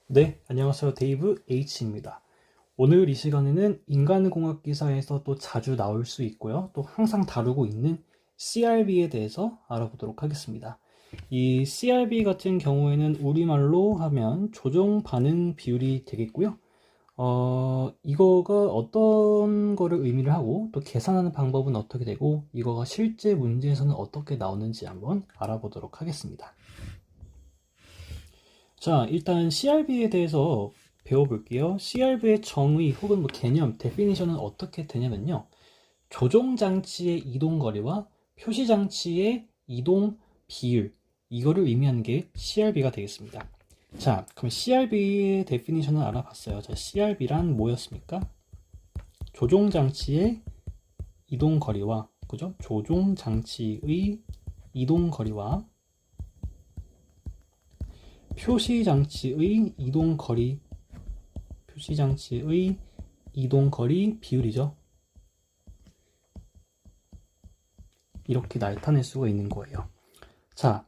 네, 안녕하세요. 데이브 H입니다. 오늘 이 시간에는 인간공학 기사에서 또 자주 나올 수 있고요. 또 항상 다루고 있는 CRB에 대해서 알아보도록 하겠습니다. 이 CRB 같은 경우에는 우리말로 하면 조종 반응 비율이 되겠고요. 이거가 어떤 거를 의미를 하고 또 계산하는 방법은 어떻게 되고 이거가 실제 문제에서는 어떻게 나오는지 한번 알아보도록 하겠습니다. 자, 일단 CRB에 대해서 배워볼게요. CRB의 정의 혹은 뭐 개념, 데피니션은 어떻게 되냐면요. 조종장치의 이동거리와 표시장치의 이동 비율, 이거를 의미하는 게 CRB가 되겠습니다. 자, 그럼 CRB의 데피니션을 알아봤어요. 자, CRB란 뭐였습니까? 조종장치의 이동거리와, 그죠? 조종장치의 이동거리와 표시장치의 이동거리 비율이죠. 이렇게 나타낼 수가 있는 거예요. 자,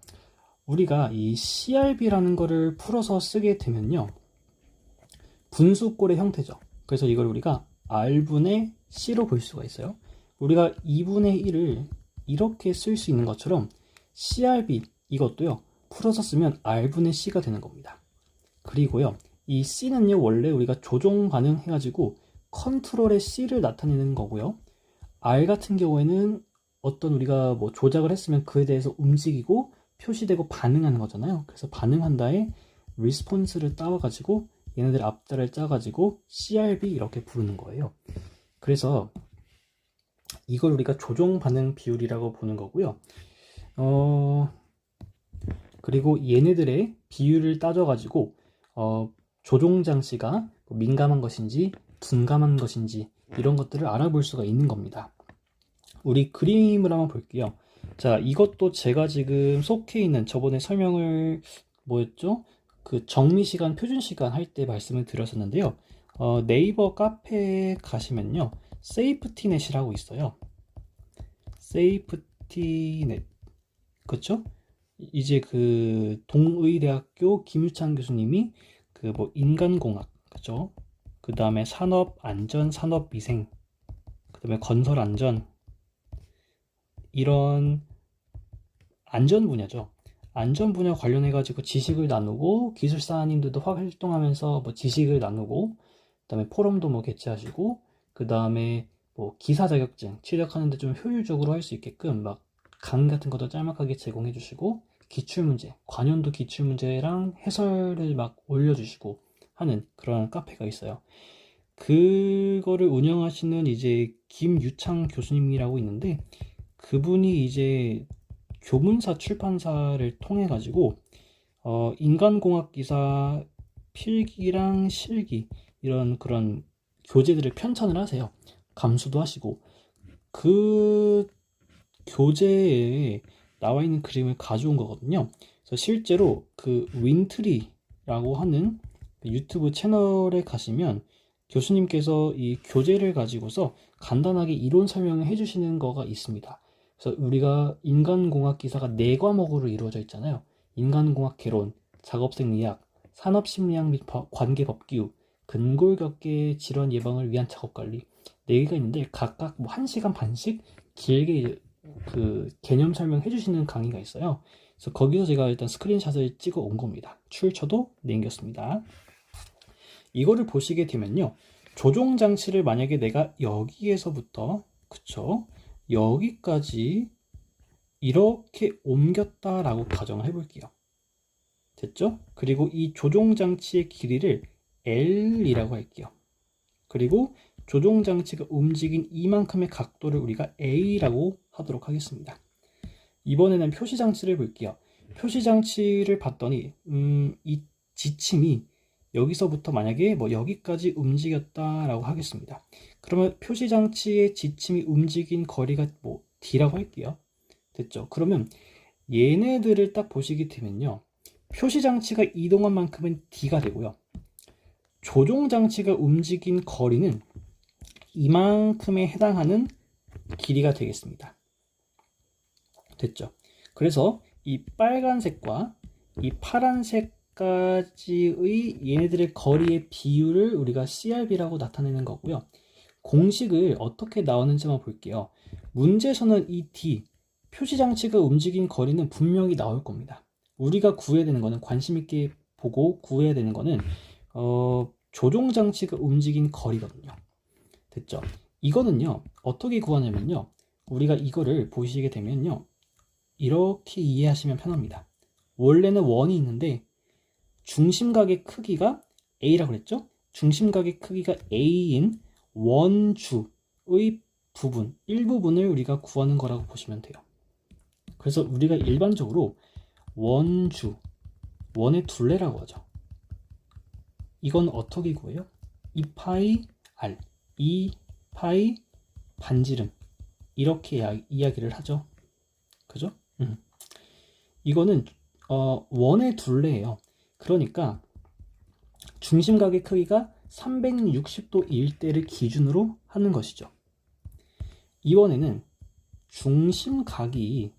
우리가 이 CRB라는 거를 풀어서 쓰게 되면요. 분수꼴의 형태죠. 그래서 이걸 우리가 R분의 C로 볼 수가 있어요. 우리가 2분의 1을 이렇게 쓸 수 있는 것처럼 CRB 이것도요. 풀어서 쓰면 R분의 C가 되는 겁니다. 그리고요. 이 C는요. 원래 우리가 조종 반응 해가지고 컨트롤의 C를 나타내는 거고요. R 같은 경우에는 어떤 우리가 뭐 조작을 했으면 그에 대해서 움직이고 표시되고 반응하는 거잖아요. 그래서 반응한다에 리스폰스를 따와가지고 얘네들 앞자를 짜가지고 CRB 이렇게 부르는 거예요. 그래서 이걸 우리가 조종 반응 비율이라고 보는 거고요. 그리고 얘네들의 비율을 따져가지고 조종 장치가 민감한 것인지 둔감한 것인지 이런 것들을 알아볼 수가 있는 겁니다. 우리 그림을 한번 볼게요. 자, 이것도 제가 지금 속해 있는 저번에 설명을 뭐였죠? 그 정미시간, 표준시간 할 때 말씀을 드렸었는데요. 네이버 카페에 가시면요. 세이프티넷이라고 있어요. 세이프티넷. 그쵸? 이제 그 동의대학교 김유찬 교수님이 그 뭐 인간공학, 그죠? 그 다음에 산업안전, 산업위생, 그 다음에 건설안전, 이런 안전 분야죠. 안전 분야 관련해가지고 지식을 나누고 기술사님들도 활동하면서 뭐 지식을 나누고 그다음에 포럼도 뭐 개최하시고 그다음에 뭐 기사 자격증 취득하는데 좀 효율적으로 할 수 있게끔 막 강의 같은 것도 짤막하게 제공해 주시고 기출문제, 관연도 기출문제랑 해설을 막 올려주시고 하는 그런 카페가 있어요. 그거를 운영하시는 이제 김유창 교수님이라고 있는데 그분이 이제 교문사 출판사를 통해 가지고 인간공학 기사 필기랑 실기 이런 그런 교재들을 편찬을 하세요. 감수도 하시고 그 교재에 나와 있는 그림을 가져온 거거든요. 그래서 실제로 그 윈트리라고 하는 유튜브 채널에 가시면 교수님께서 이 교재를 가지고서 간단하게 이론 설명을 해주시는 거가 있습니다. 그래서 우리가 인간공학 기사가 4과목으로 이루어져 있잖아요. 인간공학 개론, 작업생리학, 산업심리학 및 관계법기후, 근골격계 질환 예방을 위한 작업관리 4개가 있는데 각각 뭐 1시간 반씩 길게 그 개념 설명해 주시는 강의가 있어요. 그래서 거기서 제가 일단 스크린샷을 찍어 온 겁니다. 출처도 남겼습니다. 이거를 보시게 되면요. 조종 장치를 만약에 내가 여기에서부터 그쵸? 여기까지 이렇게 옮겼다라고 가정을 해볼게요. 됐죠? 그리고 이 조종 장치의 길이를 L이라고 할게요. 그리고 조종 장치가 움직인 이만큼의 각도를 우리가 A라고 하도록 하겠습니다. 이번에는 표시 장치를 볼게요. 표시 장치를 봤더니 이 지침이 여기서부터 만약에 뭐 여기까지 움직였다라고 하겠습니다. 그러면 표시 장치의 지침이 움직인 거리가 뭐 D라고 할게요. 됐죠? 그러면 얘네들을 딱 보시게 되면요. 표시 장치가 이동한 만큼은 D가 되고요. 조종 장치가 움직인 거리는 이만큼에 해당하는 길이가 되겠습니다. 됐죠? 그래서 이 빨간색과 이 파란색 여기까지의 얘네들의 거리의 비율을 우리가 CRB라고 나타내는 거고요. 공식을 어떻게 나오는지 한번 볼게요. 문제에서는 이 D, 표시장치가 움직인 거리는 분명히 나올 겁니다. 우리가 구해야 되는 거는, 관심 있게 보고 구해야 되는 거는 조종장치가 움직인 거리거든요. 됐죠? 이거는요, 어떻게 구하냐면요, 우리가 이거를 보시게 되면요, 이렇게 이해하시면 편합니다. 원래는 원이 있는데 중심각의 크기가 A라고 그랬죠? 중심각의 크기가 A인 원주의 부분, 일부분을 우리가 구하는 거라고 보시면 돼요. 그래서 우리가 일반적으로 원주, 원의 둘레라고 하죠. 이건 어떻게 구해요? 2파이 R, 2파이 반지름, 이렇게 이야기를 하죠. 그죠? 이거는 원의 둘레예요. 그러니까 중심각의 크기가 360도일 때를 기준으로 하는 것이죠. 이번에는 중심각이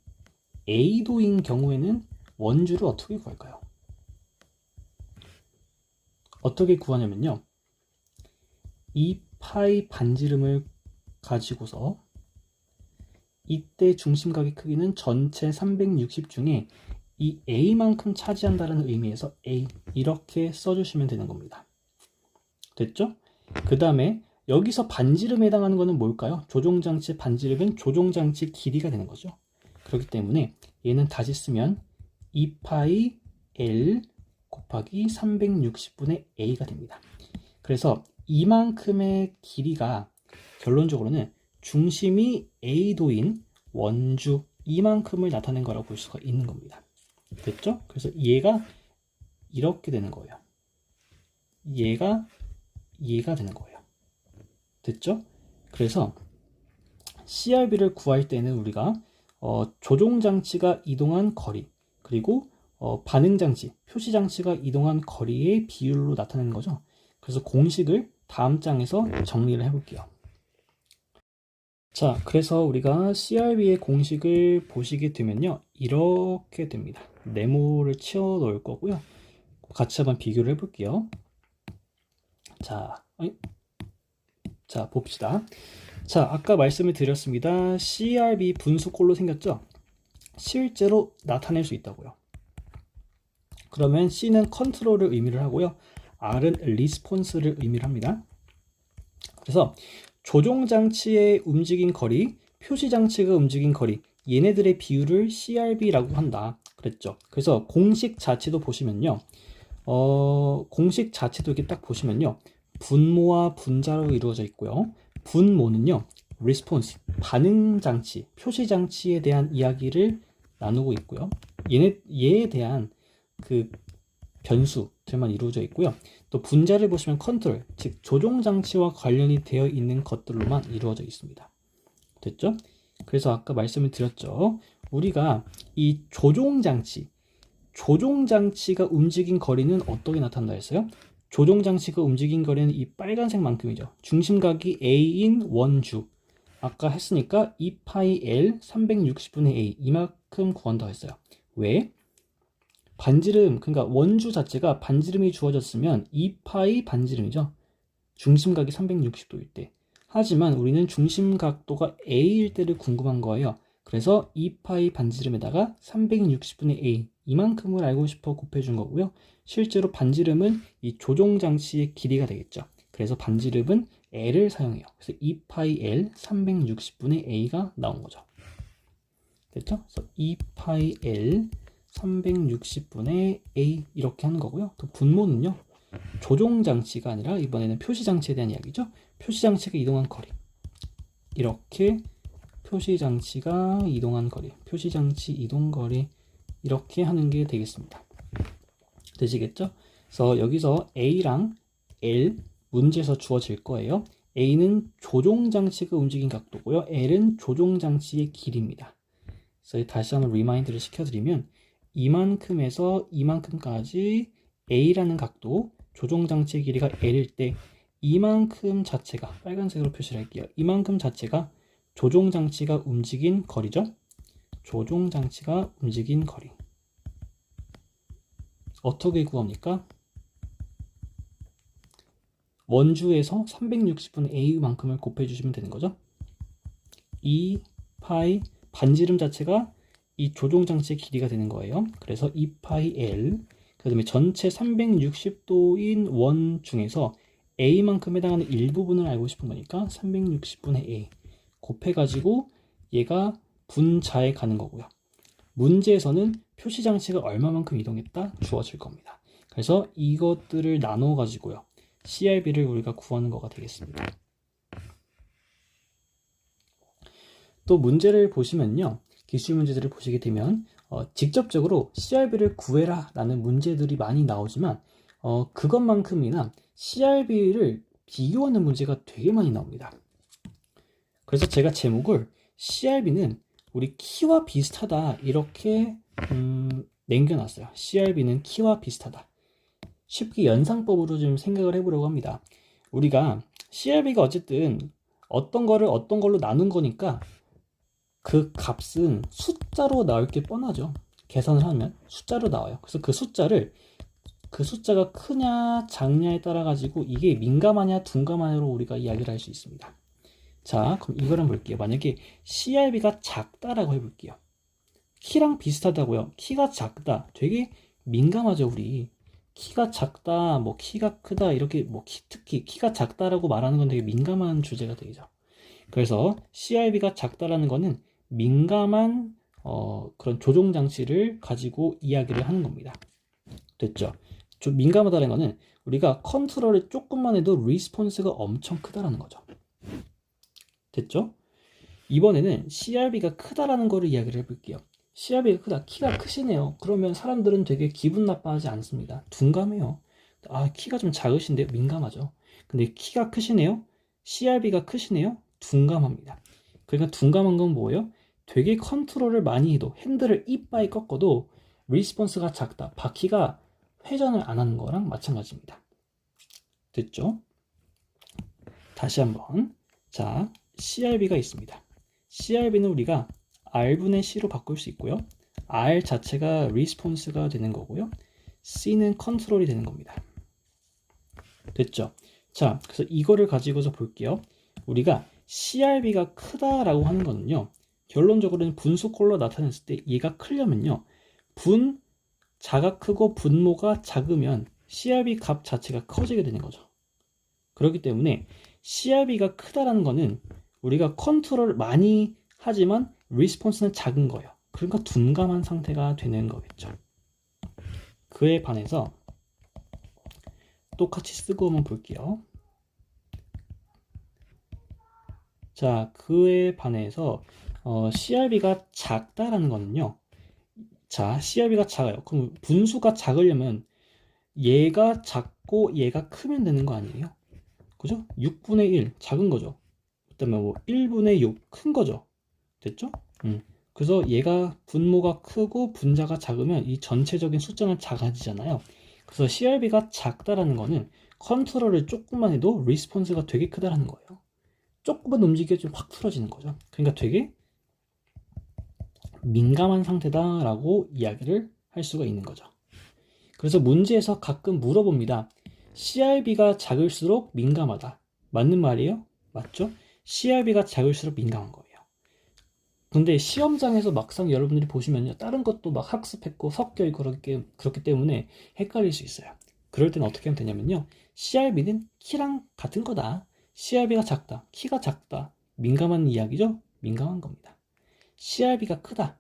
A도인 경우에는 원주를 어떻게 구할까요? 어떻게 구하냐면요, 2파이 반지름을 가지고서 이때 중심각의 크기는 전체 360 중에 이 A만큼 차지한다는 의미에서 A, 이렇게 써주시면 되는 겁니다. 됐죠? 그 다음에 여기서 반지름에 해당하는 것은 뭘까요? 조종장치 반지름은 조종장치 길이가 되는 거죠. 그렇기 때문에 얘는 다시 쓰면 2파이 L 곱하기 360분의 A가 됩니다. 그래서 이만큼의 길이가 결론적으로는 중심이 A도인 원주 이만큼을 나타낸 거라고 볼 수가 있는 겁니다. 됐죠? 그래서 얘가 이렇게 되는 거예요. 얘가 되는 거예요. 됐죠? 그래서 CRB를 구할 때는 우리가 조종장치가 이동한 거리, 그리고 반응장치, 표시장치가 이동한 거리의 비율로 나타내는 거죠. 그래서 공식을 다음 장에서 정리를 해볼게요. 자, 그래서 우리가 CRB의 공식을 보시게 되면요, 이렇게 됩니다. 네모를 치워 놓을 거고요. 같이 한번 비교를 해볼게요. 자, 봅시다. 자, 아까 말씀을 드렸습니다. CRB 분수꼴로 생겼죠? 실제로 나타낼 수 있다고요. 그러면 C는 컨트롤을 의미를 하고요, R은 리스폰스를 의미를 합니다. 그래서 조종장치의 움직인 거리, 표시장치가 움직인 거리, 얘네들의 비율을 CRB라고 한다 그랬죠. 그래서 공식 자체도 보시면요, 공식 자체도 이렇게 딱 보시면요, 분모와 분자로 이루어져 있고요. 분모는요, response, 반응장치, 표시장치에 대한 이야기를 나누고 있고요. 얘에 대한 그 변수들만 이루어져 있고요. 또 분자를 보시면 컨트롤, 즉 조종장치와 관련이 되어 있는 것들로만 이루어져 있습니다. 됐죠? 그래서 아까 말씀을 드렸죠. 우리가 이 조종장치가 움직인 거리는 어떻게 나타난다 했어요? 조종장치가 움직인 거리는 이 빨간색만큼이죠. 중심각이 A인 원주, 아까 했으니까 2파이 L 360분의 A, 이만큼 구한다고 했어요. 왜? 반지름, 그러니까 원주 자체가 반지름이 주어졌으면 2파이 반지름이죠. 중심각이 360도일 때. 하지만 우리는 중심각도가 A일 때를 궁금한 거예요. 그래서 2파이 반지름에다가 360분의 A, 이만큼을 알고 싶어 곱해준 거고요. 실제로 반지름은 이 조종장치의 길이가 되겠죠. 그래서 반지름은 L을 사용해요. 그래서 2파이 L 360분의 A가 나온 거죠. 됐죠? 그래서 2파이 L 360분의 A, 이렇게 하는 거고요. 또 분모는요, 조종장치가 아니라 이번에는 표시장치에 대한 이야기죠. 표시장치가 이동한 거리, 이렇게 표시장치가 이동한 거리, 표시장치 이동거리, 이렇게 하는 게 되겠습니다. 되시겠죠? 그래서 여기서 A랑 L 문제에서 주어질 거예요. A는 조종장치가 움직인 각도고요, L은 조종장치의 길이입니다. 그래서 다시 한번 리마인드를 시켜드리면, 이만큼에서 이만큼까지 A라는 각도, 조종장치의 길이가 L일 때 이만큼 자체가, 빨간색으로 표시를 할게요. 이만큼 자체가 조종장치가 움직인 거리죠. 조종장치가 움직인 거리. 어떻게 구합니까? 원주에서 360분의 a만큼을 곱해주시면 되는 거죠. 2 파이 반지름 자체가 이 조종장치의 길이가 되는 거예요. 그래서 2 파이 L, 그 다음에 전체 360도인 원 중에서 a만큼 해당하는 일부분을 알고 싶은 거니까 360분의 a 곱해가지고 얘가 분자에 가는 거고요. 문제에서는 표시장치가 얼마만큼 이동했다 주어질 겁니다. 그래서 이것들을 나눠 가지고요, CRB를 우리가 구하는 거가 되겠습니다. 또 문제를 보시면요, 기출 문제들을 보시게 되면 직접적으로 CRB를 구해라 라는 문제들이 많이 나오지만 그것만큼이나 CRB를 비교하는 문제가 되게 많이 나옵니다. 그래서 제가 제목을 CRB는 우리 키와 비슷하다 이렇게 남겨놨어요. CRB는 키와 비슷하다. 쉽게 연상법으로 좀 생각을 해보려고 합니다. 우리가 CRB가 어쨌든 어떤 걸로 나눈 거니까 그 값은 숫자로 나올 게 뻔하죠. 계산을 하면 숫자로 나와요. 그래서 그 숫자가 크냐 작냐에 따라 가지고 이게 민감하냐 둔감하냐로 우리가 이야기를 할 수 있습니다. 자, 그럼 이걸 한번 볼게요. 만약에 CRB가 작다라고 해볼게요. 키랑 비슷하다고요. 키가 작다. 되게 민감하죠, 우리. 키가 작다, 뭐 키가 크다, 이렇게 뭐 특히 키가 작다라고 말하는 건 되게 민감한 주제가 되죠. 그래서 CRB가 작다라는 거는 민감한 그런 조종 장치를 가지고 이야기를 하는 겁니다. 됐죠? 좀 민감하다는 거는 우리가 컨트롤을 조금만 해도 리스폰스가 엄청 크다라는 거죠. 됐죠? 이번에는 CRB가 크다라는 거를 이야기를 해볼게요. CRB가 크다, 키가 크시네요. 그러면 사람들은 되게 기분 나빠하지 않습니다. 둔감해요. 아, 키가 좀 작으신데요? 민감하죠. 근데 키가 크시네요? CRB가 크시네요? 둔감합니다. 그러니까 둔감한 건 뭐예요? 되게 컨트롤을 많이 해도, 핸들을 이빠이 꺾어도 리스폰스가 작다, 바퀴가 회전을 안 하는 거랑 마찬가지입니다. 됐죠? 다시 한번. 자, CRB가 있습니다. CRB는 우리가 R분의 C로 바꿀 수 있고요. R 자체가 리스폰스가 되는 거고요. C는 컨트롤이 되는 겁니다. 됐죠? 자, 그래서 이거를 가지고서 볼게요. 우리가 CRB가 크다라고 하는 거는요, 결론적으로는 분수꼴로 나타냈을 때 얘가 크려면요, 자가 크고 분모가 작으면 CRB 값 자체가 커지게 되는 거죠. 그렇기 때문에 CRB가 크다라는 거는 우리가 컨트롤 많이 하지만 리스폰스는 작은 거예요. 그러니까 둔감한 상태가 되는 거겠죠. 그에 반해서 똑같이 쓰고 한번 볼게요. 자, 그에 반해서 CRB가 작다라는 거는요, 자, CRB가 작아요. 그럼 분수가 작으려면 얘가 작고 얘가 크면 되는 거 아니에요? 그죠? 6분의 1 작은 거죠. 그다음에 뭐 1분의 6 큰 거죠. 됐죠? 그래서 얘가 분모가 크고 분자가 작으면 이 전체적인 숫자는 작아지잖아요. 그래서 CRB가 작다라는 거는 컨트롤을 조금만 해도 리스폰스가 되게 크다라는 거예요. 조금만 움직여 좀 확 풀어지는 거죠. 그러니까 되게 민감한 상태다라고 이야기를 할 수가 있는 거죠. 그래서 문제에서 가끔 물어봅니다. CRB가 작을수록 민감하다. 맞는 말이에요? 맞죠? CRB가 작을수록 민감한 거예요. 근데 시험장에서 막상 여러분들이 보시면요, 다른 것도 막 학습했고 섞여 그렇기 때문에 헷갈릴 수 있어요. 그럴 때는 어떻게 하면 되냐면요, CRB는 키랑 같은 거다. CRB가 작다, 키가 작다. 민감한 이야기죠? 민감한 겁니다. CRB가 크다.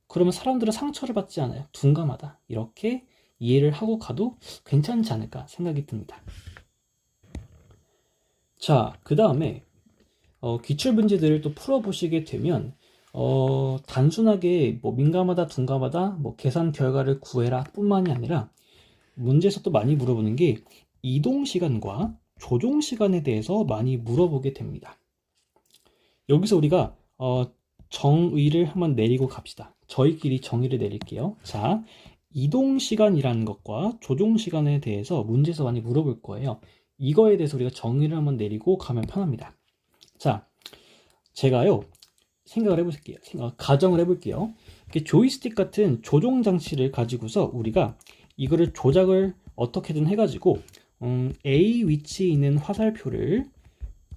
그러면 사람들은 상처를 받지 않아요. 둔감하다. 이렇게 이해를 하고 가도 괜찮지 않을까 생각이 듭니다. 자, 그 다음에 기출 문제들을 또 풀어보시게 되면 단순하게 뭐 민감하다, 둔감하다, 뭐 계산 결과를 구해라 뿐만이 아니라 문제에서 또 많이 물어보는 게 이동 시간과 조종 시간에 대해서 많이 물어보게 됩니다. 여기서 우리가 정의를 한번 내리고 갑시다. 저희끼리 정의를 내릴게요. 자, 이동 시간이라는 것과 조종 시간에 대해서 문제에서 많이 물어볼 거예요. 이거에 대해서 우리가 정의를 한번 내리고 가면 편합니다. 자, 제가요, 생각을 해볼게요. 가정을 해볼게요. 조이스틱 같은 조종 장치를 가지고서 우리가 이거를 조작을 어떻게든 해가지고 A 위치에 있는 화살표를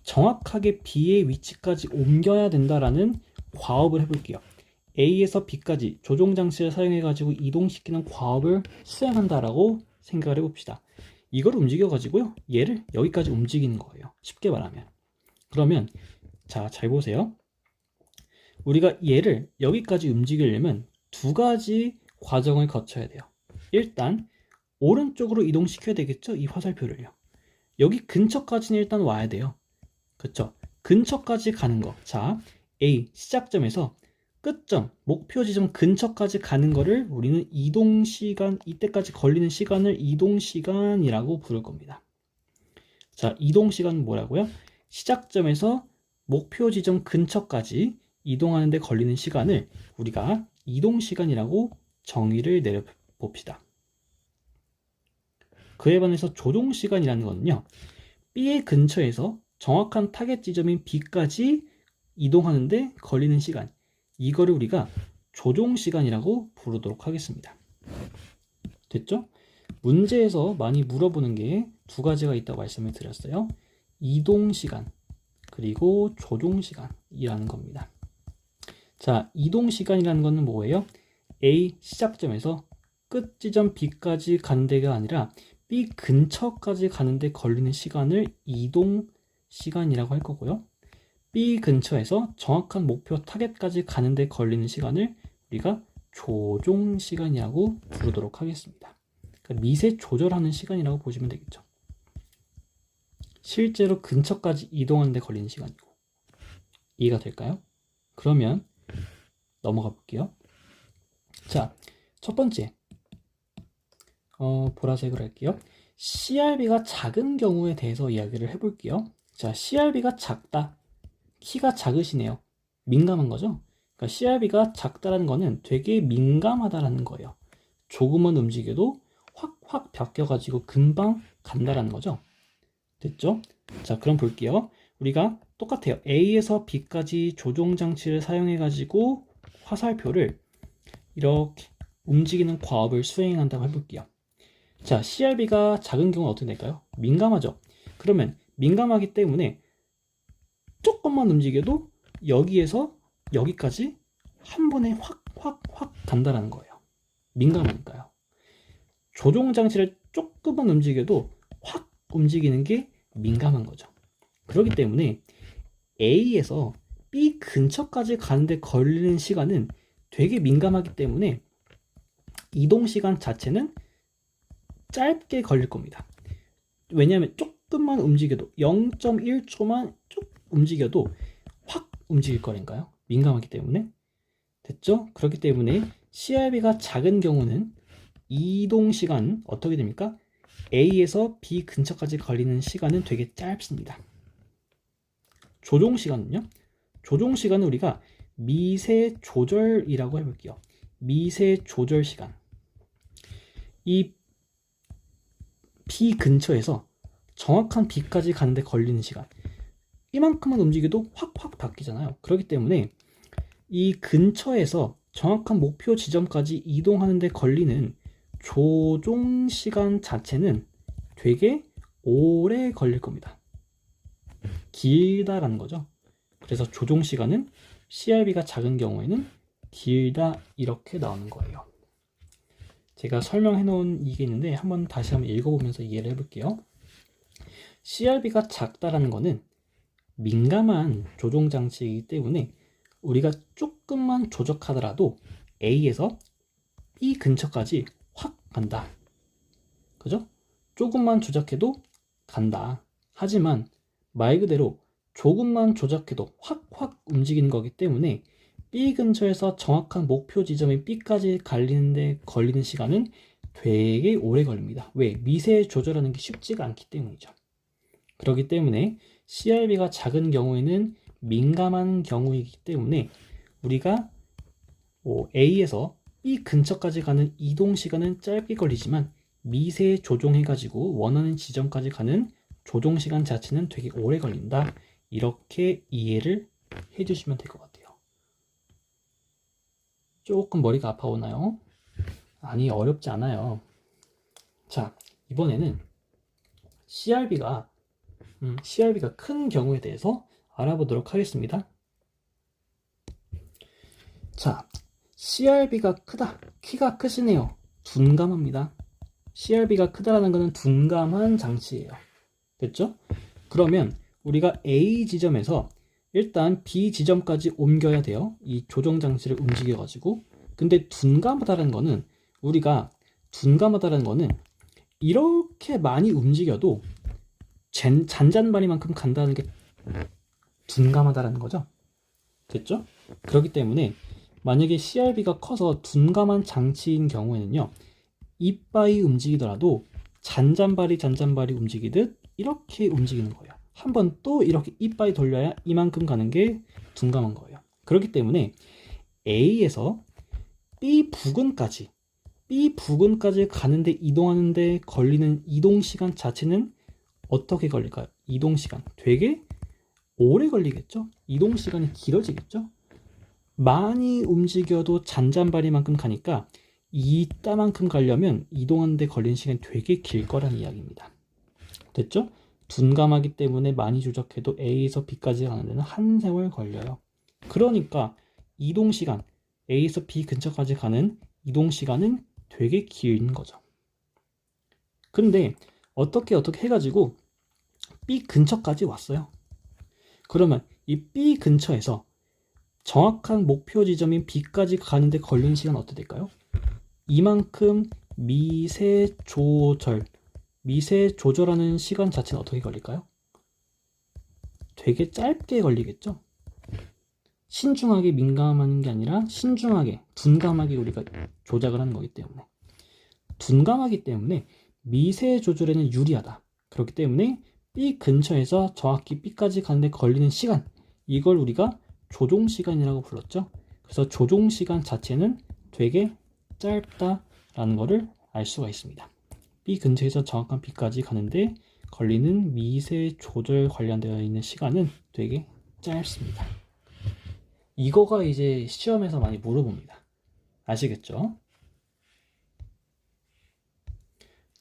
정확하게 B의 위치까지 옮겨야 된다라는 과업을 해볼게요. A에서 B까지 조종 장치를 사용해가지고 이동시키는 과업을 수행한다라고 생각을 해봅시다. 이걸 움직여가지고요, 얘를 여기까지 움직이는 거예요. 쉽게 말하면. 그러면 자, 잘 보세요. 우리가 얘를 여기까지 움직이려면 두 가지 과정을 거쳐야 돼요. 일단 오른쪽으로 이동시켜야 되겠죠, 이 화살표를요. 여기 근처까지는 일단 와야 돼요. 그쵸? 근처까지 가는 거. 자, A 시작점에서 끝점, 목표 지점 근처까지 가는 거를 우리는 이동시간, 이때까지 걸리는 시간을 이동시간이라고 부를 겁니다. 자, 이동시간은 뭐라고요? 시작점에서 목표 지점 근처까지 이동하는 데 걸리는 시간을 우리가 이동시간이라고 정의를 내려봅시다. 그에 반해서 조종시간이라는 것은요, B의 근처에서 정확한 타겟 지점인 B까지 이동하는데 걸리는 시간, 이거를 우리가 조종시간이라고 부르도록 하겠습니다. 됐죠? 문제에서 많이 물어보는 게 두 가지가 있다고 말씀을 드렸어요. 이동시간 그리고 조종시간이라는 겁니다. 자, 이동시간이라는 것은 뭐예요? A 시작점에서 끝 지점 B까지 가는 데가 아니라 B 근처까지 가는데 걸리는 시간을 이동시간이라고 할 거고요. B 근처에서 정확한 목표 타겟까지 가는데 걸리는 시간을 우리가 조종시간이라고 부르도록 하겠습니다. 그러니까 미세 조절하는 시간이라고 보시면 되겠죠. 실제로 근처까지 이동하는 데 걸리는 시간이고. 이해가 될까요? 그러면 넘어가 볼게요. 자, 첫 번째 보라색으로 할게요. CRB가 작은 경우에 대해서 이야기를 해볼게요. 자, CRB가 작다. 키가 작으시네요. 민감한 거죠? 그러니까 CRB가 작다라는 거는 되게 민감하다라는 거예요. 조금만 움직여도 확 바뀌어가지고 금방 간다라는 거죠. 됐죠? 자, 그럼 볼게요. 우리가 똑같아요. A에서 B까지 조종장치를 사용해가지고 화살표를 이렇게 움직이는 과업을 수행한다고 해볼게요. 자, CRB가 작은 경우는 어떻게 될까요? 민감하죠? 그러면 민감하기 때문에 조금만 움직여도 여기에서 여기까지 한 번에 확 간다라는 거예요. 민감하니까요. 조종장치를 조금만 움직여도 확 움직이는 게 민감한 거죠. 그렇기 때문에 A에서 B 근처까지 가는데 걸리는 시간은 되게 민감하기 때문에 이동시간 자체는 짧게 걸릴 겁니다. 왜냐하면 조금만 움직여도 0.1초만 쭉 움직여도 확 움직일 거니까요. 민감하기 때문에. 됐죠? 그렇기 때문에 CRB가 작은 경우는 이동시간 어떻게 됩니까? A에서 B 근처까지 걸리는 시간은 되게 짧습니다. 조종시간은요? 조종시간은 우리가 미세 조절이라고 해볼게요. 미세 조절 시간. 이 B 근처에서 정확한 B까지 가는데 걸리는 시간. 이만큼만 움직여도 확 바뀌잖아요. 그렇기 때문에 이 근처에서 정확한 목표 지점까지 이동하는데 걸리는 조종 시간 자체는 되게 오래 걸릴 겁니다. 길다라는 거죠. 그래서 조종 시간은 CRB가 작은 경우에는 길다 이렇게 나오는 거예요. 제가 설명해 놓은 이게 있는데 다시 한번 읽어보면서 이해를 해볼게요. CRB가 작다라는 거는 민감한 조종 장치이기 때문에 우리가 조금만 조작하더라도 A에서 B 근처까지 확 간다. 그죠? 조금만 조작해도 간다. 하지만 말 그대로 조금만 조작해도 확 움직이는 거기 때문에 B 근처에서 정확한 목표 지점인 B까지 갈리는데 걸리는 시간은 되게 오래 걸립니다. 왜? 미세 조절하는 게 쉽지가 않기 때문이죠. 그렇기 때문에 CRB가 작은 경우에는 민감한 경우이기 때문에 우리가 A에서 B 근처까지 가는 이동 시간은 짧게 걸리지만 미세 조종해가지고 원하는 지점까지 가는 조종 시간 자체는 되게 오래 걸린다. 이렇게 이해를 해주시면 될 것 같아요. 조금 머리가 아파오나요? 아니, 어렵지 않아요. 자, 이번에는 CRB가 큰 경우에 대해서 알아보도록 하겠습니다. 자, CRB가 크다. 키가 크시네요. 둔감합니다. CRB가 크다라는 것은 둔감한 장치예요. 됐죠? 그러면 우리가 A 지점에서 일단 B 지점까지 옮겨야 돼요. 이 조정 장치를 움직여가지고. 근데 둔감하다는 거는 이렇게 많이 움직여도 잔잔바리만큼 간다는 게 둔감하다라는 거죠. 됐죠? 그렇기 때문에 만약에 CRB가 커서 둔감한 장치인 경우에는요, 이빠이 움직이더라도 잔잔바리 움직이듯 이렇게 움직이는 거예요. 한번 또 이렇게 이빠이 돌려야 이만큼 가는 게 둔감한 거예요. 그렇기 때문에 A에서 B 부근까지 가는데 이동하는데 걸리는 이동시간 자체는 어떻게 걸릴까요? 이동시간 되게 오래 걸리겠죠? 이동시간이 길어지겠죠? 많이 움직여도 잔잔바리만큼 가니까 이따만큼 가려면 이동하는데 걸리는 시간이 되게 길 거라는 이야기입니다. 됐죠? 둔감하기 때문에 많이 조작해도 A에서 B까지 가는 데는 한 세월 걸려요. 그러니까 이동시간, A에서 B 근처까지 가는 이동시간은 되게 긴 거죠. 근데 어떻게 해가지고 B 근처까지 왔어요. 그러면 이 B 근처에서 정확한 목표 지점인 B까지 가는데 걸리는 시간 어떻게 될까요? 이만큼 미세 조절하는 시간 자체는 어떻게 걸릴까요? 되게 짧게 걸리겠죠? 신중하게 민감한 게 아니라 신중하게, 둔감하게 우리가 조작을 하는 거기 때문에. 둔감하기 때문에 미세 조절에는 유리하다. 그렇기 때문에 B 근처에서 정확히 B까지 가는데 걸리는 시간, 이걸 우리가 조종시간이라고 불렀죠. 그래서 조종시간 자체는 되게 짧다라는 것을 알 수가 있습니다. B 근처에서 정확한 B까지 가는데 걸리는 미세 조절 관련되어 있는 시간은 되게 짧습니다. 이거가 이제 시험에서 많이 물어봅니다. 아시겠죠?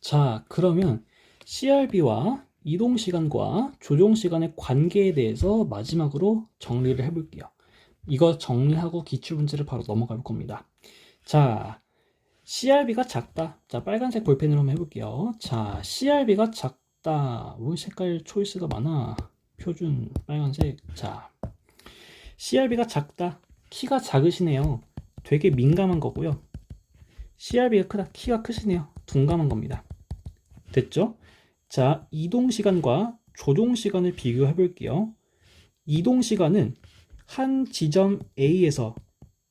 자, 그러면 CRB와 이동시간과 조종시간의 관계에 대해서 마지막으로 정리를 해볼게요. 이거 정리하고 기출문제를 바로 넘어갈 겁니다. 자, CRB가 작다. 자, 빨간색 볼펜으로 한번 해볼게요. 자, CRB가 작다. 왜 색깔 초이스가 많아? 표준 빨간색. 자, CRB가 작다. 키가 작으시네요. 되게 민감한 거고요. CRB가 크다. 키가 크시네요. 둔감한 겁니다. 됐죠? 자, 이동시간과 조종시간을 비교해 볼게요. 이동시간은 한 지점 A에서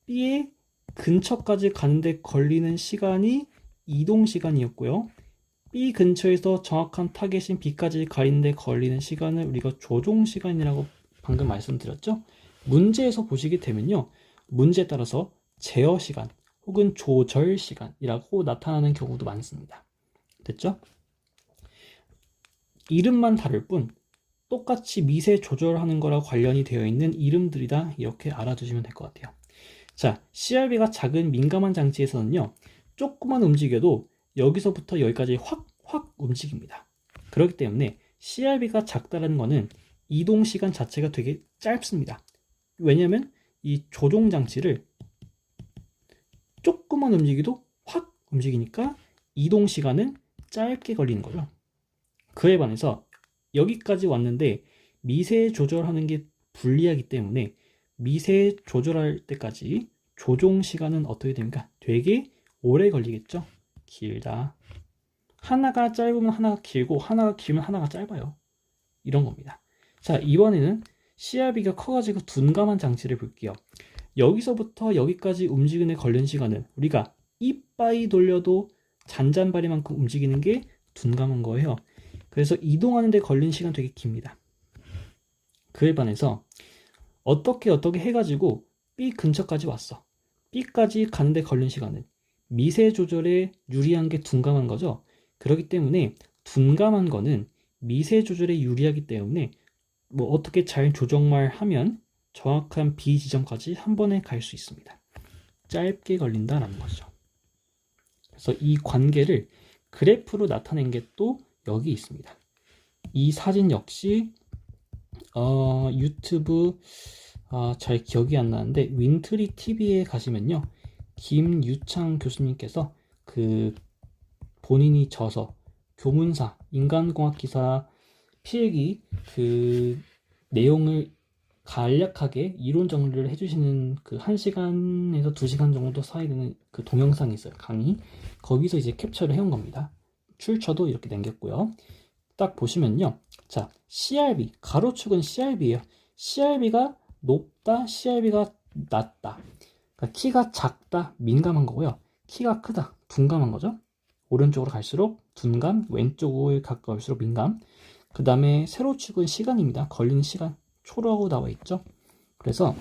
B의 근처까지 가는데 걸리는 시간이 이동시간이었고요. B 근처에서 정확한 타겟인 B까지 가는데 걸리는 시간을 우리가 조종시간이라고 방금 말씀드렸죠? 문제에서 보시게 되면요, 문제에 따라서 제어시간 혹은 조절시간이라고 나타나는 경우도 많습니다. 됐죠? 이름만 다를 뿐 똑같이 미세 조절하는 거랑 관련이 되어 있는 이름들이다, 이렇게 알아두시면 될 것 같아요. 자, CRB가 작은 민감한 장치에서는요, 조금만 움직여도 여기서부터 여기까지 확 움직입니다. 그렇기 때문에 CRB가 작다는 거는 이동시간 자체가 되게 짧습니다. 왜냐면 이 조종 장치를 조금만 움직여도 확 움직이니까 이동시간은 짧게 걸리는 거죠. 그에 반해서 여기까지 왔는데 미세 조절하는 게 불리하기 때문에 미세 조절할 때까지 조종 시간은 어떻게 됩니까? 되게 오래 걸리겠죠? 길다. 하나가 짧으면 하나가 길고 하나가 길면 하나가 짧아요. 이런 겁니다. 자, 이번에는 CRB가 커가지고 둔감한 장치를 볼게요. 여기서부터 여기까지 움직이는 데 걸리는 시간은 우리가 이빠이 돌려도 잔잔바리만큼 움직이는 게 둔감한 거예요. 그래서 이동하는 데 걸리는 시간 되게 깁니다. 그에 반해서 어떻게 해가지고 B 근처까지 왔어. B까지 가는데 걸린 시간은 미세 조절에 유리한 게 둔감한 거죠. 그렇기 때문에 둔감한 거는 미세 조절에 유리하기 때문에 뭐 어떻게 잘 조정만 하면 정확한 B 지점까지 한 번에 갈 수 있습니다. 짧게 걸린다라는 거죠. 그래서 이 관계를 그래프로 나타낸 게 또 여기 있습니다. 이 사진 역시 유튜브 잘 기억이 안 나는데 윈트리 TV에 가시면요, 김유창 교수님께서 그 본인이 저서 교문사 인간공학 기사 필기 그 내용을 간략하게 이론 정리를 해주시는 그 1시간에서 2시간 정도 사이되는 그 동영상이 있어요. 강의. 거기서 이제 캡처를 해온 겁니다. 출처도 이렇게 남겼고요. 딱 보시면요. 자, CRB, 가로축은 CRB예요. CRB가 높다, CRB가 낮다. 그러니까 키가 작다, 민감한 거고요. 키가 크다, 둔감한 거죠. 오른쪽으로 갈수록 둔감, 왼쪽을 가까울수록 민감. 그 다음에 세로축은 시간입니다. 걸리는 시간, 초라고 나와 있죠. 그래서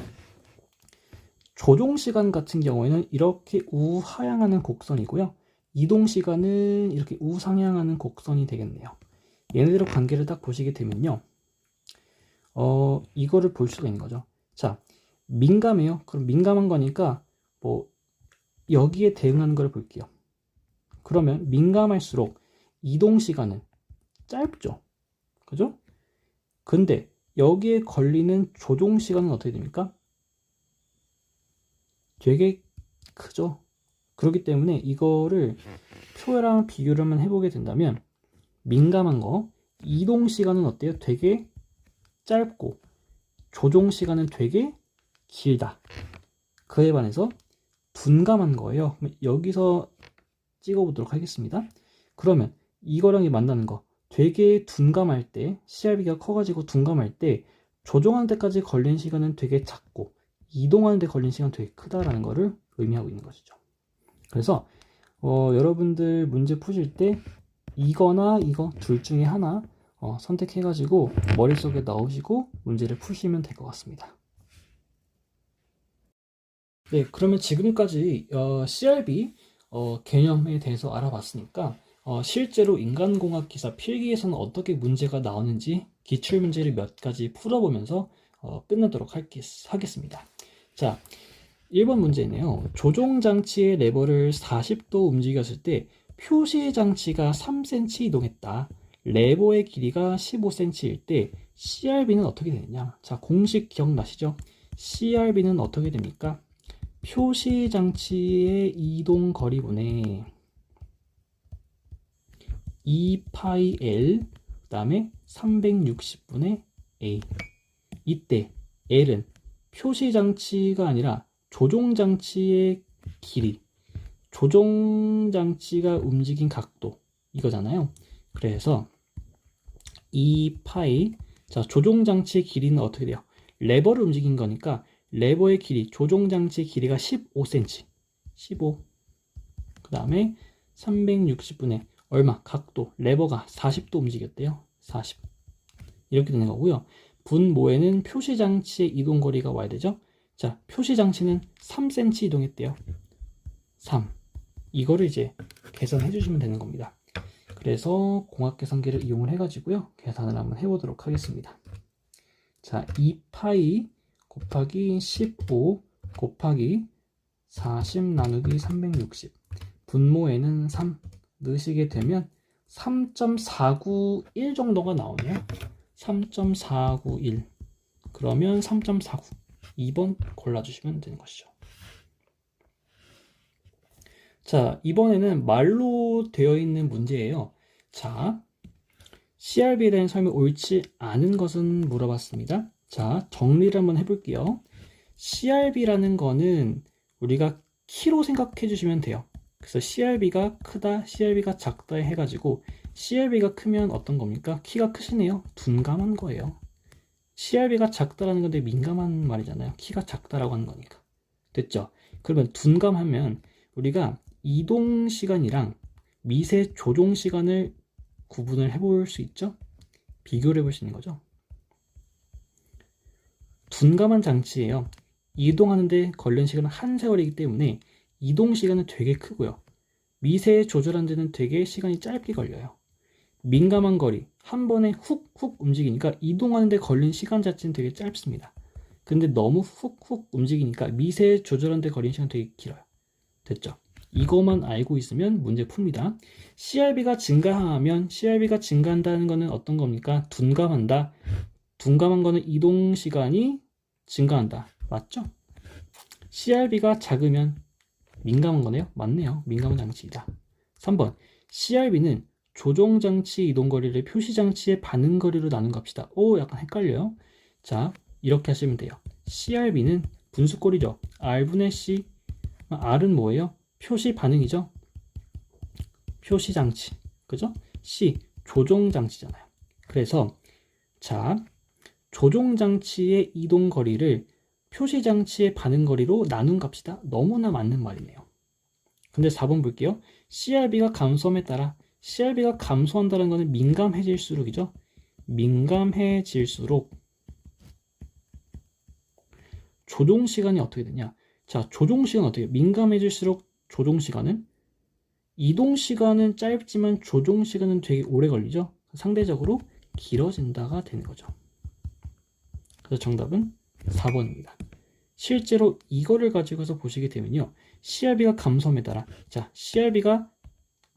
조종시간 같은 경우에는 이렇게 우하향하는 곡선이고요. 이동시간은 이렇게 우상향하는 곡선이 되겠네요. 얘네들의 관계를 딱 보시게 되면요, 이거를 볼 수가 있는 거죠. 자, 민감해요. 그럼 민감한 거니까 뭐 여기에 대응하는 걸 볼게요. 그러면 민감할수록 이동시간은 짧죠. 그죠? 근데 여기에 걸리는 조종시간은 어떻게 됩니까? 되게 크죠. 그렇기 때문에 이거를 표랑 비교를 해보게 된다면 민감한 거, 이동시간은 어때요? 되게 짧고 조종시간은 되게 길다. 그에 반해서 둔감한 거예요. 여기서 찍어보도록 하겠습니다. 그러면 이거랑 만나는 거, 되게 둔감할 때, CRB가 커가지고 둔감할 때 조종하는 데까지 걸린 시간은 되게 작고 이동하는 데 걸린 시간은 되게 크다라는 거를 의미하고 있는 것이죠. 그래서 여러분들 문제 푸실 때 이거나 이거 둘 중에 하나 선택해가지고 머릿속에 넣으시고 문제를 푸시면 될 것 같습니다. 네, 그러면 지금까지 CRB 개념에 대해서 알아봤으니까 실제로 인간공학 기사 필기에서는 어떻게 문제가 나오는지 기출문제를 몇 가지 풀어보면서 끝내도록 하겠습니다. 자, 1번 문제네요. 조종장치의 레버를 40도 움직였을 때 표시장치가 3cm 이동했다. 레버의 길이가 15cm일 때 CRB는 어떻게 되느냐? 자, 공식 기억나시죠? CRB는 어떻게 됩니까? 표시장치의 이동거리분의 2πL 그 다음에 360분의 A. 이때 L은 표시장치가 아니라 조종장치의 길이, 조종장치가 움직인 각도 이거잖아요. 그래서 2π, 자, 조종장치의 길이는 어떻게 돼요? 레버를 움직인 거니까 레버의 길이, 조종장치의 길이가 15cm 15. 그 다음에 360분의 얼마? 각도, 레버가 40도 움직였대요. 40. 이렇게 되는 거고요. 분모에는 표시장치의 이동거리가 와야 되죠. 자, 표시장치는 3cm 이동했대요. 3. 이거를 이제 계산해 주시면 되는 겁니다. 그래서 공학계산기를 이용을 해가지고요, 계산을 한번 해보도록 하겠습니다. 자, 2파이 곱하기 15 곱하기 40 나누기 360 분모에는 3 넣으시게 되면 3.491 정도가 나오네요. 3.491. 그러면 3.49. 2번 골라주시면 되는 것이죠. 자, 이번에는 말로 되어 있는 문제예요. 자, CRB에 대한 설명이 옳지 않은 것은 물어봤습니다. 자, 정리를 한번 해볼게요. CRB라는 거는 우리가 키로 생각해 주시면 돼요. 그래서 CRB가 크다, CRB가 작다 해가지고 CRB가 크면 어떤 겁니까? 키가 크시네요. 둔감한 거예요. CRB가 작다라는 건데 민감한 말이잖아요. 키가 작다라고 하는 거니까. 됐죠? 그러면 둔감하면 우리가 이동 시간이랑 미세 조종 시간을 구분을 해볼 수 있죠? 비교를 해볼 수 있는 거죠. 둔감한 장치예요. 이동하는데 걸리는 시간은 한 세월이기 때문에 이동 시간은 되게 크고요. 미세 조절하는 데는 되게 시간이 짧게 걸려요. 민감한 거리, 한 번에 훅훅 움직이니까 이동하는데 걸린 시간 자체는 되게 짧습니다. 근데 너무 훅훅 움직이니까 미세 조절하는데 걸리는 시간 되게 길어요. 됐죠? 이것만 알고 있으면 문제 풉니다. CRB가 증가하면 CRB가 증가한다는 거는 어떤 겁니까? 둔감한다. 둔감한 거는 이동 시간이 증가한다. 맞죠? CRB가 작으면 민감한 거네요. 맞네요. 민감한 장치이다. 3번 CRB는 조종장치 이동거리를 표시장치의 반응거리로 나눈 값이다. 오, 약간 헷갈려요. 자, 이렇게 하시면 돼요. CRB는 분수꼴이죠. R분의 C. R은 뭐예요? 표시 반응이죠. 표시장치. 그죠? C. 조종장치잖아요. 그래서 자, 조종장치의 이동거리를 표시장치의 반응거리로 나눈 값이다. 너무나 맞는 말이네요. 근데 4번 볼게요. CRB가 감소함에 따라 CRB가 감소한다는 것은 민감해질수록이죠. 민감해질수록 조종시간이 어떻게 되냐. 자, 조종시간은 어떻게 민감해질수록 조종시간은 이동시간은 짧지만 조종시간은 되게 오래 걸리죠. 상대적으로 길어진다가 되는 거죠. 그래서 정답은 4번입니다. 실제로 이거를 가지고서 보시게 되면요. CRB가 감소함에 따라 자, CRB가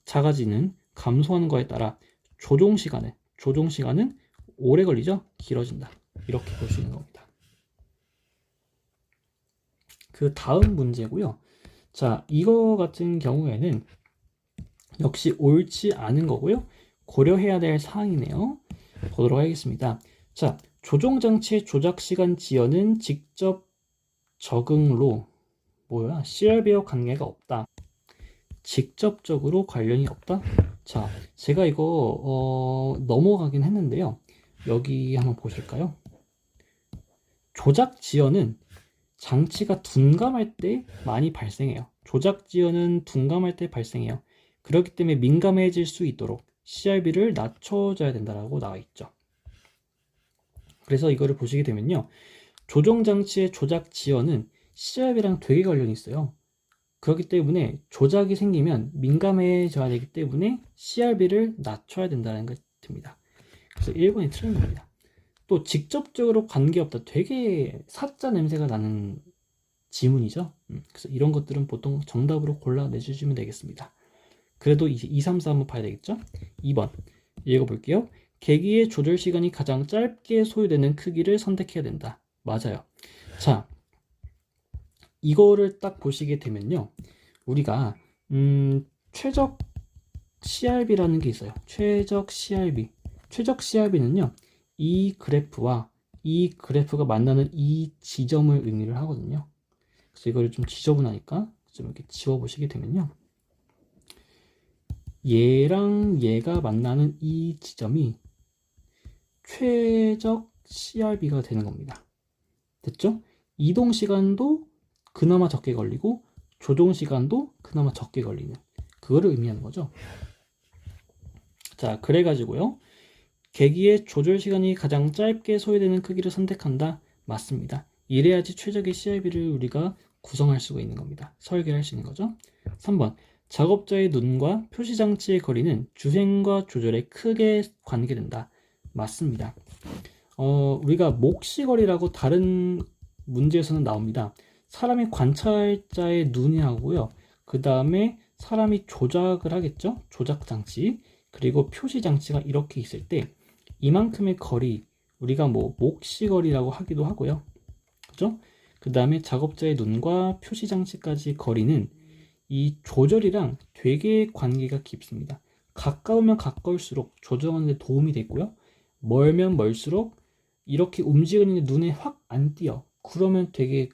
작아지는 감소하는 거에 따라 조종시간은 오래 걸리죠. 길어진다. 이렇게 볼 수 있는 겁니다. 그 다음 문제고요. 자, 이거 같은 경우에는 역시 옳지 않은 거고요. 고려해야 될 사항이네요. 보도록 하겠습니다. 자, 조종장치의 조작시간 지연은 직접 적응로 CRB와 관계가 없다. 직접적으로 관련이 없다. 자, 제가 이거 넘어가긴 했는데요. 여기 한번 보실까요? 조작 지연은 장치가 둔감할 때 많이 발생해요. 조작 지연은 둔감할 때 발생해요. 그렇기 때문에 민감해질 수 있도록 CRB를 낮춰줘야 된다고 나와 있죠. 그래서 이거를 보시게 되면요. 조종장치의 조작 지연은 CRB랑 되게 관련이 있어요. 그렇기 때문에 조작이 생기면 민감해져야 되기 때문에 CRB를 낮춰야 된다는 것 듭니다. 그래서 1번이 틀린 겁니다. 또 직접적으로 관계없다. 되게 사짜 냄새가 나는 지문이죠. 그래서 이런 것들은 보통 정답으로 골라내주시면 되겠습니다. 그래도 이제 2, 3, 4 한번 봐야 되겠죠? 2번 읽어볼게요. 계기의 조절 시간이 가장 짧게 소요되는 크기를 선택해야 된다. 맞아요. 자, 이거를 딱 보시게 되면요. 우리가 최적 CRB라는 게 있어요. 최적 CRB. 최적 CRB는요. 이 그래프와 이 그래프가 만나는 이 지점을 의미를 하거든요. 그래서 이거를 좀 지저분하니까 좀 이렇게 지워보시게 되면요. 얘랑 얘가 만나는 이 지점이 최적 CRB가 되는 겁니다. 됐죠? 이동 시간도 그나마 적게 걸리고 조종 시간도 그나마 적게 걸리는 그거를 의미하는 거죠. 자, 그래가지고요. 계기의 조절 시간이 가장 짧게 소요되는 크기를 선택한다. 맞습니다. 이래야지 최적의 CRB를 우리가 구성할 수가 있는 겁니다. 설계할 수 있는 거죠. 3번 작업자의 눈과 표시장치의 거리는 주행과 조절에 크게 관계된다. 맞습니다. 우리가 목시거리라고 다른 문제에서는 나옵니다. 사람이 관찰자의 눈이 하고요. 그 다음에 사람이 조작을 하겠죠. 조작장치 그리고 표시장치가 이렇게 있을 때 이만큼의 거리 우리가 목시거리라고 하기도 하고요. 그죠? 그 다음에 작업자의 눈과 표시장치까지 거리는 이 조절이랑 되게 관계가 깊습니다. 가까우면 가까울수록 조정하는 데 도움이 되고요. 멀면 멀수록 이렇게 움직이는 눈에 확 안 띄어. 그러면 되게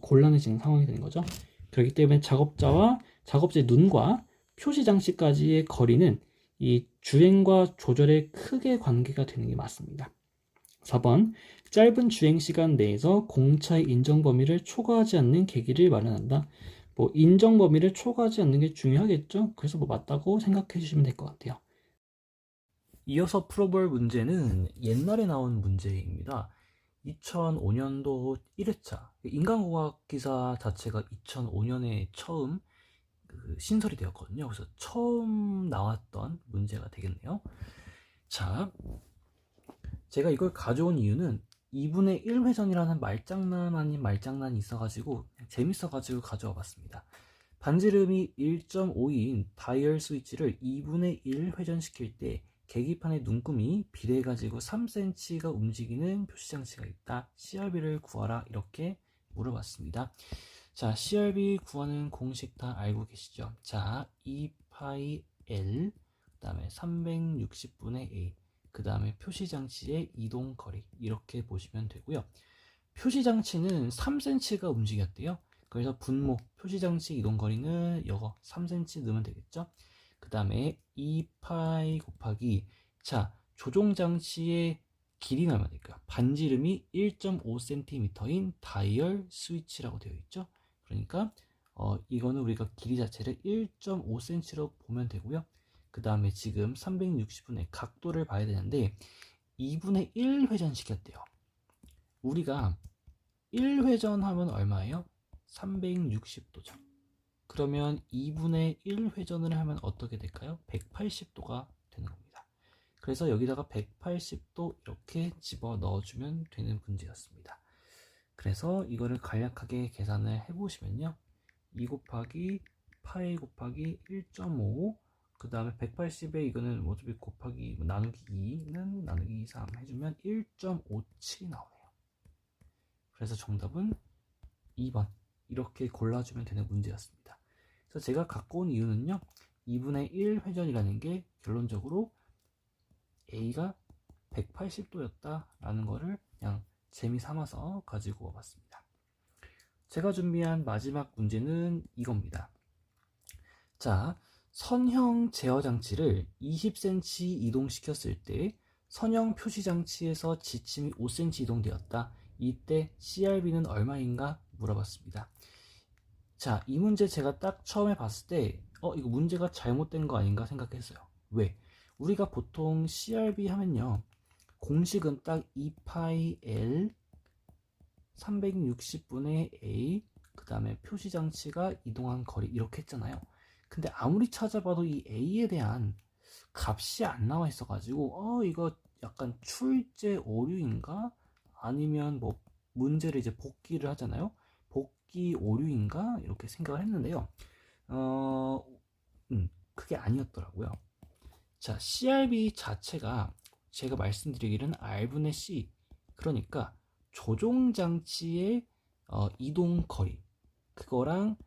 곤란해지는 상황이 되는 거죠. 그렇기 때문에 작업자의 눈과 표시 장치까지의 거리는 이 주행과 조절에 크게 관계가 되는 게 맞습니다. 4번 짧은 주행 시간 내에서 공차의 인정 범위를 초과하지 않는 계기를 마련한다. 인정 범위를 초과하지 않는 게 중요하겠죠. 그래서 맞다고 생각해 주시면 될 것 같아요. 이어서 풀어볼 문제는 옛날에 나온 문제입니다. 2005년도 1회차 인간공학 기사 자체가 2005년에 처음 신설이 되었거든요. 그래서 처음 나왔던 문제가 되겠네요. 자, 제가 이걸 가져온 이유는 2분의 1 회전이라는 말장난 아닌 말장난이 있어가지고 재밌어가지고 가져와 봤습니다. 반지름이 1.5인 다이얼 스위치를 2분의 1 회전시킬 때 계기판의 눈금이 비례해가지고 3cm가 움직이는 표시장치가 있다. CRB를 구하라. 이렇게 물어봤습니다. 자, CRB 구하는 공식 다 알고 계시죠? 자, 2파이 L, 그 다음에 360분의 A, 그 다음에 표시장치의 이동거리, 이렇게 보시면 되고요. 표시장치는 3cm가 움직였대요. 그래서 분모, 표시장치 이동거리는 이거 3cm 넣으면 되겠죠? 그 다음에 2파이 곱하기, 자, 조종장치의 길이는 얼마 될까요? 반지름이 1.5cm인 다이얼 스위치라고 되어 있죠? 그러니까 이거는 우리가 길이 자체를 1.5cm로 보면 되고요. 그 다음에 지금 360분의 각도를 봐야 되는데 2분의 1 회전 시켰대요. 우리가 1회전 하면 얼마예요? 360도죠. 그러면 2분의 1 회전을 하면 어떻게 될까요? 180도가 되는 겁니다. 그래서 여기다가 180도 이렇게 집어 넣어주면 되는 문제였습니다. 그래서 이거를 간략하게 계산을 해보시면요. 2 곱하기 파이 곱하기 1.5, 그 다음에 180에 이거는 어차피 곱하기 나누기 2는 나누기 3 해주면 1.57이 나오네요. 그래서 정답은 2번 이렇게 골라주면 되는 문제였습니다. 그래서 제가 갖고 온 이유는요. 2분의 1 회전이라는 게 결론적으로 A가 180도였다 라는 거를 그냥 재미 삼아서 가지고 와봤습니다. 제가 준비한 마지막 문제는 이겁니다. 자, 선형 제어 장치를 20cm 이동시켰을 때 선형 표시 장치에서 지침이 5cm 이동되었다. 이때 CRB는 얼마인가 물어봤습니다. 자, 이 문제 제가 딱 처음에 봤을 때 이거 문제가 잘못된 거 아닌가 생각했어요. 왜? 우리가 보통 CRB 하면요. 공식은 딱 2파이 L 360분의 A, 그 다음에 표시장치가 이동한 거리 이렇게 했잖아요. 근데 아무리 찾아봐도 이 A에 대한 값이 안 나와 있어가지고 이거 약간 출제 오류인가? 아니면 뭐 문제를 이제 복기를 하잖아요. 복기 오류인가? 이렇게 생각을 했는데요. 그게 아니었더라고요. 자, CRB 자체가 제가 말씀드리기는 R분의 C, 그러니까 조종장치의 이동거리, 그거랑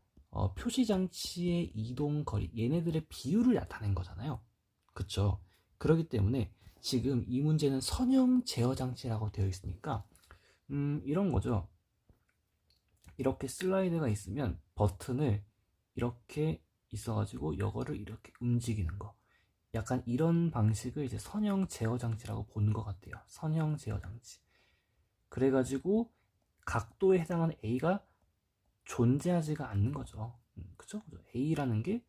표시장치의 이동거리, 얘네들의 비율을 나타낸 거잖아요. 그쵸? 그렇기 때문에 지금 이 문제는 선형 제어장치라고 되어 있으니까 이런 거죠. 이렇게 슬라이드가 있으면 버튼을 이렇게 있어가지고 이거를 이렇게 움직이는 거, 약간 이런 방식을 이제 선형 제어 장치라고 보는 것 같아요. 선형 제어 장치. 그래가지고 각도에 해당하는 A가 존재하지가 않는 거죠. 그쵸? A라는 게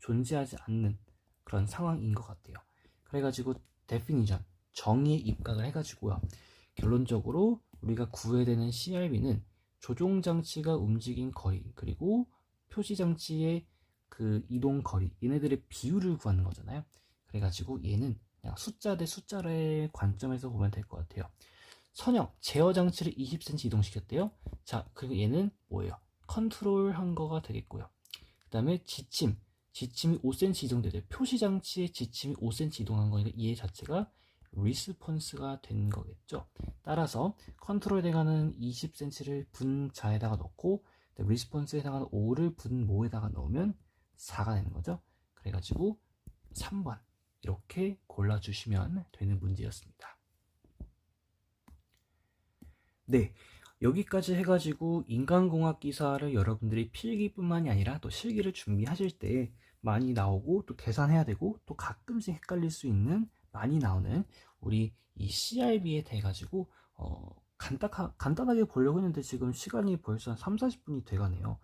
존재하지 않는 그런 상황인 것 같아요. 그래가지고 definition, 정의에 입각을 해가지고요. 결론적으로 우리가 구해야 되는 CRB는 조종장치가 움직인 거리, 그리고 표시장치의 그 이동 거리, 얘네들의 비율을 구하는 거잖아요. 그래가지고 얘는 그냥 숫자 대 숫자의 관점에서 보면 될 것 같아요. 선형, 제어 장치를 20cm 이동시켰대요. 자, 그리고 얘는 뭐예요? 컨트롤한 거가 되겠고요. 그 다음에 지침이 5cm 이동되대요. 표시 장치의 지침이 5cm 이동한 거니까 얘 자체가 리스폰스가 된 거겠죠. 따라서 컨트롤에 해당하는 20cm를 분자에다가 넣고 리스폰스에 해당하는 5를 분모에다가 넣으면 4가 되는 거죠. 그래가지고 3번 이렇게 골라주시면 되는 문제였습니다. 네, 여기까지 해가지고 인간공학 기사를 여러분들이 필기뿐만이 아니라 또 실기를 준비하실 때 많이 나오고 또 계산해야 되고 또 가끔씩 헷갈릴 수 있는 많이 나오는 우리 이 CRB에 대해 가지고 간단하게 보려고 했는데 지금 시간이 벌써 한 3-40분이 돼가네요.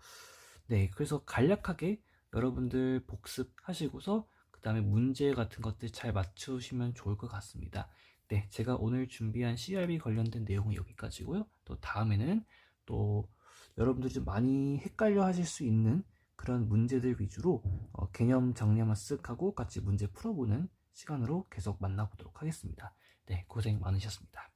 네, 그래서 간략하게 여러분들 복습하시고서 그 다음에 문제 같은 것들 잘 맞추시면 좋을 것 같습니다. 네, 제가 오늘 준비한 CRB 관련된 내용은 여기까지고요. 또 다음에는 또 여러분들이 좀 많이 헷갈려 하실 수 있는 그런 문제들 위주로 개념 정리 한번 쓱 하고 같이 문제 풀어보는 시간으로 계속 만나보도록 하겠습니다. 네, 고생 많으셨습니다.